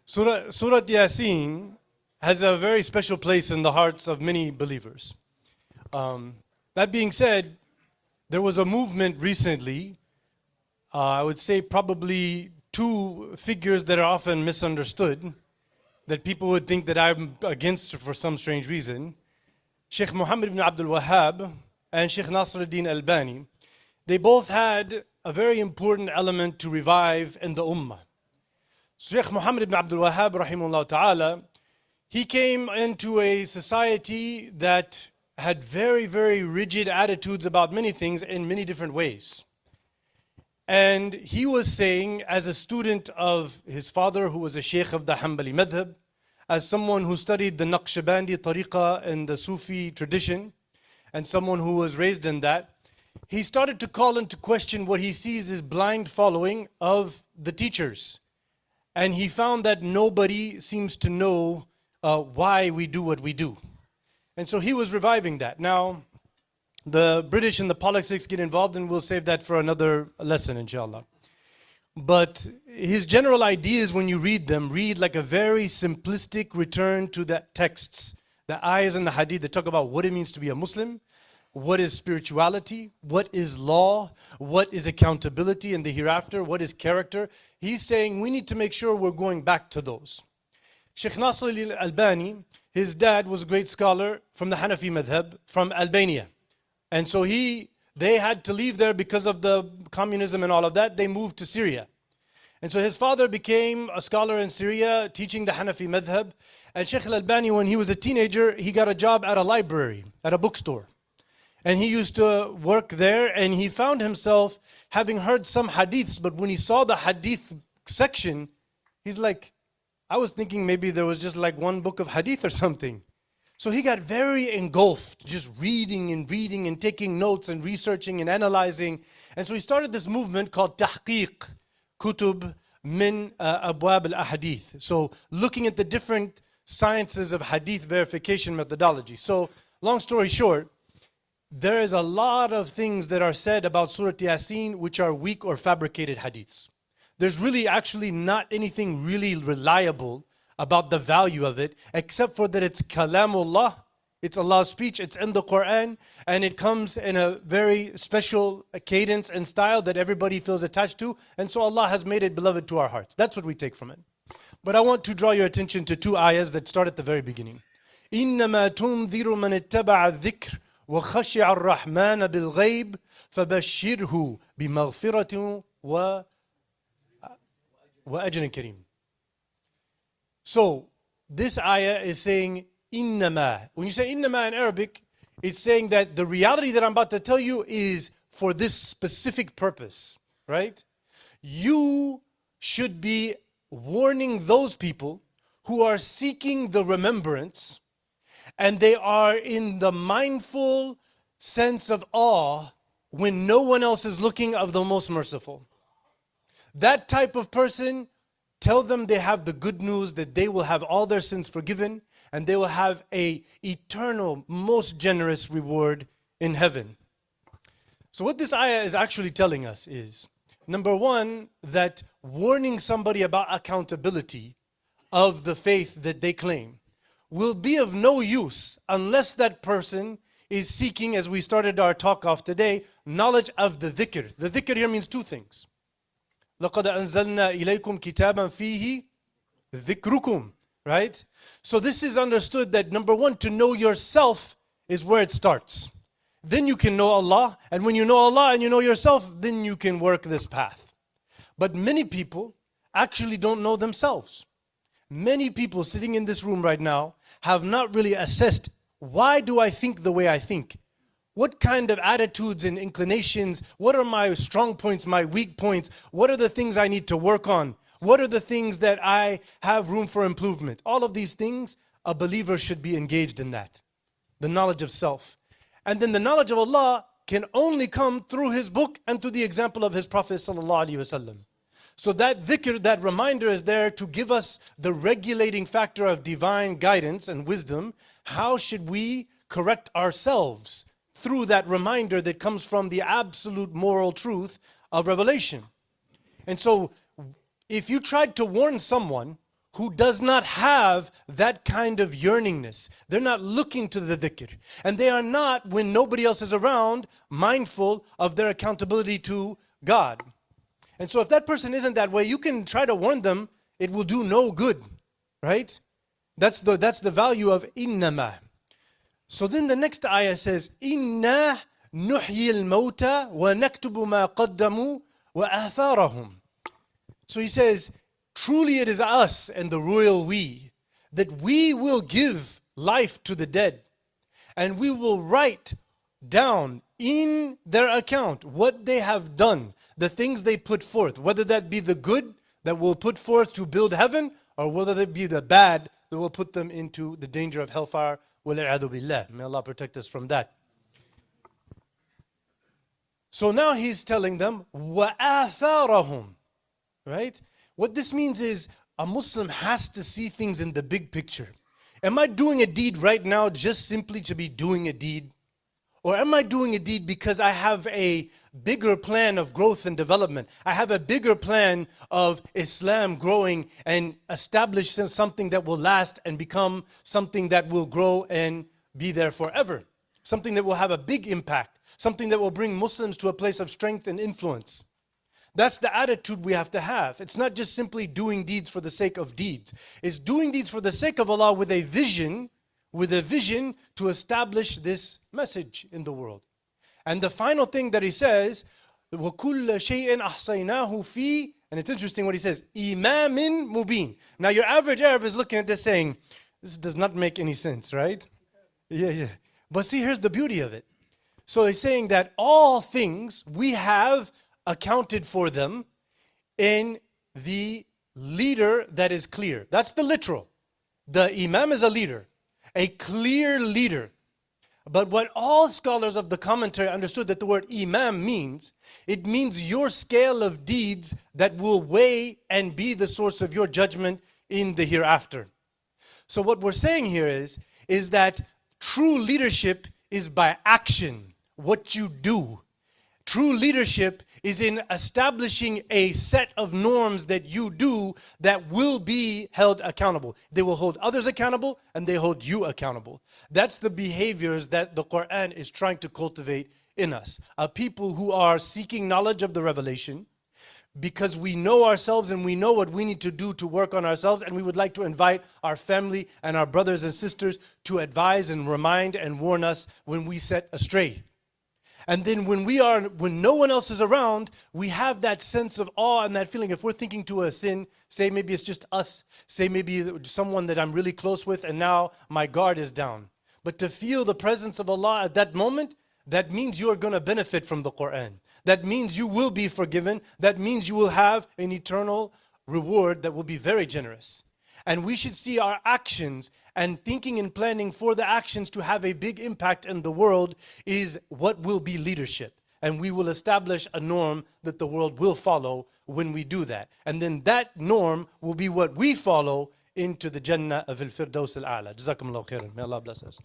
Surah YaSeen has a very special place in the hearts of many believers. That being said, there was a movement recently, I would say probably two figures that are often misunderstood, that people would think that I'm against for some strange reason. Sheikh Muhammad ibn Abdul Wahhab and Sheikh Nasruddin Albani. They both had a very important element to revive in the Ummah. Sheikh Muhammad ibn Abdul Wahhab, rahimahullah ta'ala, he came into a society that had very, very rigid attitudes about many things in many different ways. And he was saying, as a student of his father, who was a sheikh of the Hanbali madhab, as someone who studied the Naqshbandi tariqa in the Sufi tradition, and someone who was raised in that, he started to call into question what he sees as blind following of the teachers. And he found that nobody seems to know why we do what we do. And so he was reviving that. Now, the British and the politics get involved, and we'll save that for another lesson, inshallah. But his general ideas, when you read them, read like a very simplistic return to the texts, the ayahs and the hadith that talk about what it means to be a Muslim, what is spirituality, what is law, what is accountability in the hereafter, what is character. He's saying we need to make sure we're going back to those. Sheikh Nasruddin Albani, his dad was a great scholar from the Hanafi madhab from Albania. And so they had to leave there because of the communism and all of that. They moved to Syria. And so his father became a scholar in Syria, teaching the Hanafi madhab. And Sheikh Albani, when he was a teenager, he got a job at a library, at a bookstore. And he used to work there, and he found himself having heard some hadiths, but when he saw the hadith section, he's like, I was thinking maybe there was just like one book of hadith or something. So he got very engulfed, just reading and taking notes and researching and analyzing. And so he started this movement called Tahqiq Kutub min Abwab al-Ahadith. So looking at the different sciences of hadith verification methodology. So long story short, there is a lot of things that are said about Surah YaSeen which are weak or fabricated hadiths. There's really actually not anything really reliable about the value of it, except for that it's kalamullah, it's Allah's speech, it's in the Quran, and it comes in a very special cadence and style that everybody feels attached to, and so Allah has made it beloved to our hearts. That's what we take from it. But I want to draw your attention to two ayahs that start at the very beginning. إِنَّمَا تُنذِرُ مَنِ اتَّبَعَ الذِّكْرِ وَخَشِعَ الرَّحْمَنَ بِالْغَيْبِ فَبَشِّرْهُ بِمَغْفِرَةٍ وَأَجْرٍ كَرِيمٍ. So, this ayah is saying, innama. When you say innama in Arabic, it's saying that the reality that I'm about to tell you is for this specific purpose, right? You should be warning those people who are seeking the remembrance, and they are in the mindful sense of awe when no one else is looking, of the most merciful. That type of person, tell them they have the good news that they will have all their sins forgiven and they will have an eternal, most generous reward in heaven. So what this ayah is actually telling us is, number one, that warning somebody about accountability of the faith that they claim will be of no use unless that person is seeking, as we started our talk off today, knowledge of the dhikr. The dhikr here means two things. لَقَدْ أَنزَلْنَا إِلَيْكُمْ كِتَابًا فِيهِ ذِكْرُكُمْ. Right? So this is understood that number one, to know yourself is where it starts. Then you can know Allah, and when you know Allah and you know yourself, then you can work this path. But many people actually don't know themselves. Many people sitting in this room right now have not really assessed, why do I think the way I think? What kind of attitudes and inclinations, what are my strong points, my weak points? What are the things I need to work on? What are the things that I have room for improvement? All of these things, a believer should be engaged in that. The knowledge of self. And then the knowledge of Allah can only come through His book and through the example of His Prophet ﷺ. So that dhikr, that reminder is there to give us the regulating factor of divine guidance and wisdom. How should we correct ourselves through that reminder that comes from the absolute moral truth of revelation? And so if you tried to warn someone who does not have that kind of yearningness. They're not looking to the dhikr. And they are not, when nobody else is around, mindful of their accountability to God. And so if that person isn't that way, you can try to warn them, it will do no good, right? That's the value of innama. So then the next ayah says, Inna nuhyi al-mawta wa naktubu ma qaddamu wa atharahum. So he says, truly it is us and the royal we, that we will give life to the dead, and we will write down in their account what they have done, the things they put forth, whether that be the good that will put forth to build heaven, or whether that be the bad that will put them into the danger of hellfire. Wal-'iyadhu billah. May Allah protect us from that. So now he's telling them, وَآثَارَهُمْ. Right? What this means is a Muslim has to see things in the big picture. Am I doing a deed right now just simply to be doing a deed? Or am I doing a deed because I have a bigger plan of growth and development? I have a bigger plan of Islam growing and establish something that will last and become something that will grow and be there forever. Something that will have a big impact. Something that will bring Muslims to a place of strength and influence. That's the attitude we have to have. It's not just simply doing deeds for the sake of deeds. It's doing deeds for the sake of Allah with a vision to establish this message in the world. And the final thing that he says, وَكُلَّ شَيْءٍ أَحْصَيْنَاهُ فِي, and it's interesting what he says, إِمَامٍ مُبِينٍ. Now your average Arab is looking at this saying, this does not make any sense, right? Yeah. But see, here's the beauty of it. So he's saying that all things we have accounted for them in the leader that is clear. That's the literal. The Imam is a leader, a clear leader. But what all scholars of the commentary understood that the word Imam means, it means your scale of deeds that will weigh and be the source of your judgment in the hereafter. So what we're saying here is that true leadership is by action, what you do. True leadership is in establishing a set of norms that you do that will be held accountable. They will hold others accountable and they hold you accountable. That's the behaviors that the Quran is trying to cultivate in us. A people who are seeking knowledge of the revelation because we know ourselves and we know what we need to do to work on ourselves, and we would like to invite our family and our brothers and sisters to advise and remind and warn us when we set astray. And then when no one else is around, we have that sense of awe and that feeling. If we're thinking to a sin, say maybe it's just us, say maybe someone that I'm really close with and now my guard is down. But to feel the presence of Allah at that moment, that means you are going to benefit from the Quran. That means you will be forgiven. That means you will have an eternal reward that will be very generous. And we should see our actions and thinking and planning for the actions to have a big impact in the world is what will be leadership. And we will establish a norm that the world will follow when we do that. And then that norm will be what we follow into the Jannah of Al-Firdaus Al-A'la. Jazakumullahu khairan. May Allah bless us.